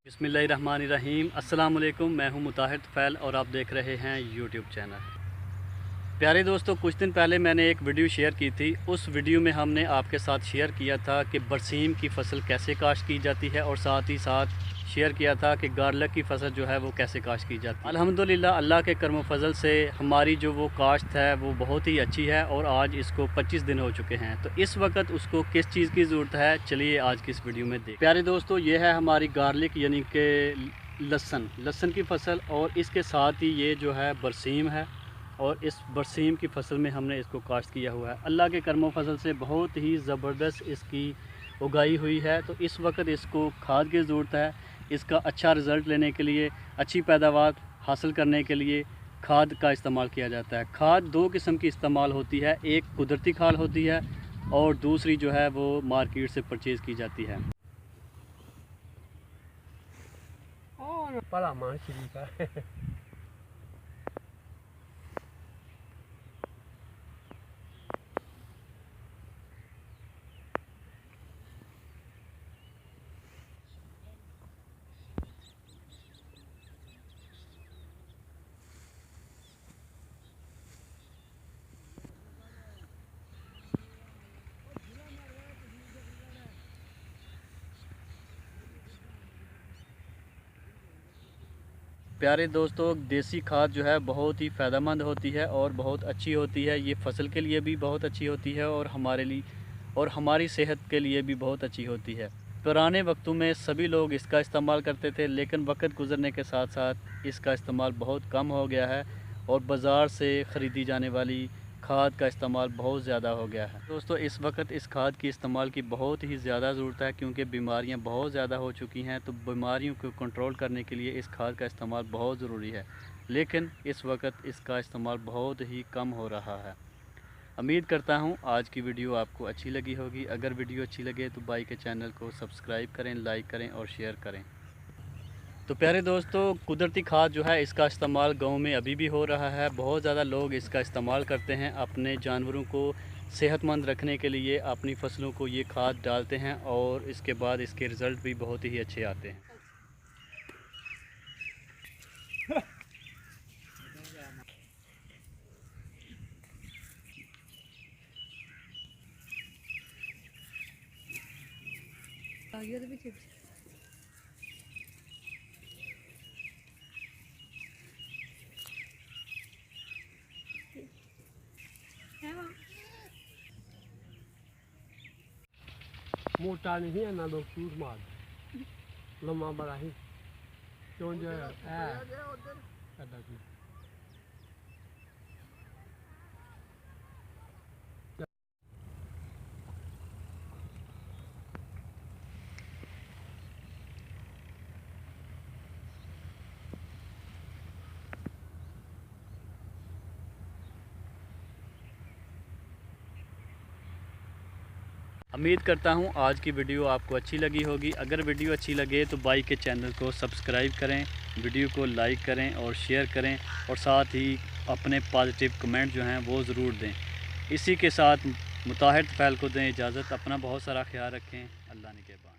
बिस्मिल्लाहिर्रहमानिर्रहीम। अस्सलाम वालेकुम। मैं हूं मुताहिर तुफ़ैल और आप देख रहे हैं यूट्यूब चैनल। प्यारे दोस्तों, कुछ दिन पहले मैंने एक वीडियो शेयर की थी। उस वीडियो में हमने आपके साथ शेयर किया था कि बरसीम की फ़सल कैसे काश्त की जाती है और साथ ही साथ शेयर किया था कि गार्लिक की फ़सल जो है वो कैसे काश्त की जाती है। अल्हम्दुलिल्लाह अल्लाह के करम फजल से हमारी जो वो काश्त है वो बहुत ही अच्छी है और आज इसको 25 दिन हो चुके हैं। तो इस वक्त उसको किस चीज़ की ज़रूरत है, चलिए आज की इस वीडियो में देखें। प्यारे दोस्तों, ये है हमारी गार्लिक यानी कि लहसुन की फ़सल और इसके साथ ही ये जो है बरसीम है और इस बरसीम की फ़सल में हमने इसको काश्त किया हुआ है। अल्लाह के करम फजल से बहुत ही ज़बरदस्त इसकी उगाई हुई है। तो इस वक्त इसको खाद की ज़रूरत है। इसका अच्छा रिज़ल्ट लेने के लिए, अच्छी पैदावार हासिल करने के लिए खाद का इस्तेमाल किया जाता है। खाद दो किस्म की इस्तेमाल होती है, एक कुदरती खाद होती है और दूसरी जो है वो मार्केट से परचेज़ की जाती है। प्यारे दोस्तों, देसी खाद जो है बहुत ही फ़ायदेमंद होती है और बहुत अच्छी होती है। ये फ़सल के लिए भी बहुत अच्छी होती है और हमारे लिए और हमारी सेहत के लिए भी बहुत अच्छी होती है। पुराने वक्तों में सभी लोग इसका इस्तेमाल करते थे, लेकिन वक्त गुज़रने के साथ साथ इसका इस्तेमाल बहुत कम हो गया है और बाज़ार से ख़रीदी जाने वाली खाद का इस्तेमाल बहुत ज़्यादा हो गया है। दोस्तों, इस वक्त इस खाद की इस्तेमाल की बहुत ही ज़्यादा ज़रूरत है क्योंकि बीमारियां बहुत ज़्यादा हो चुकी हैं। तो बीमारियों को कंट्रोल करने के लिए इस खाद का इस्तेमाल बहुत ज़रूरी है, लेकिन इस वक्त इसका इस्तेमाल बहुत ही कम हो रहा है। उम्मीद करता हूं आज की वीडियो आपको अच्छी लगी होगी। अगर वीडियो अच्छी लगे तो भाई के चैनल को सब्सक्राइब करें, लाइक करें और शेयर करें। तो प्यारे दोस्तों, कुदरती खाद जो है इसका इस्तेमाल गांव में अभी भी हो रहा है। बहुत ज़्यादा लोग इसका इस्तेमाल करते हैं अपने जानवरों को सेहतमंद रखने के लिए। अपनी फसलों को ये खाद डालते हैं और इसके बाद इसके रिज़ल्ट भी बहुत ही अच्छे आते हैं। मोटा नहीं है ना, लोग चूर मार लम्बा बड़ा ही क्यों जो है उम्मीद करता हूँ आज की वीडियो आपको अच्छी लगी होगी। अगर वीडियो अच्छी लगे तो भाई के चैनल को सब्सक्राइब करें, वीडियो को लाइक करें और शेयर करें और साथ ही अपने पॉजिटिव कमेंट जो हैं वो ज़रूर दें। इसी के साथ मुताहिर तुफ़ैल को दें इजाज़त। अपना बहुत सारा ख्याल रखें। अल्लाह निगहबान।